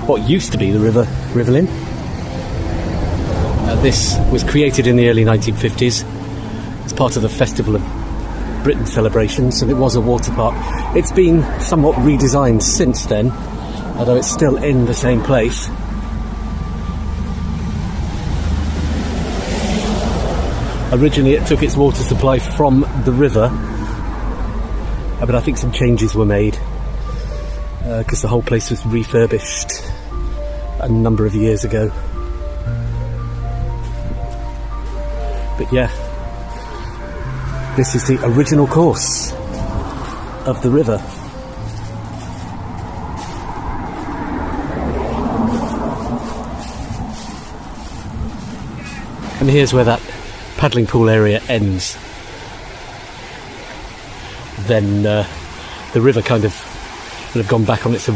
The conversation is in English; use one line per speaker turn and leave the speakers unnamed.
what used to be the River Rivelin. This was created in the early 1950s as part of the Festival of Britain celebrations, and it was a water park. It's been somewhat redesigned since then, although it's still in the same place. Originally it took its water supply from the river, but I think some changes were made because the whole place was refurbished a number of years ago. But yeah, this is the original course of the river. And here's where that paddling pool area ends. Then the river kind of would have gone back on its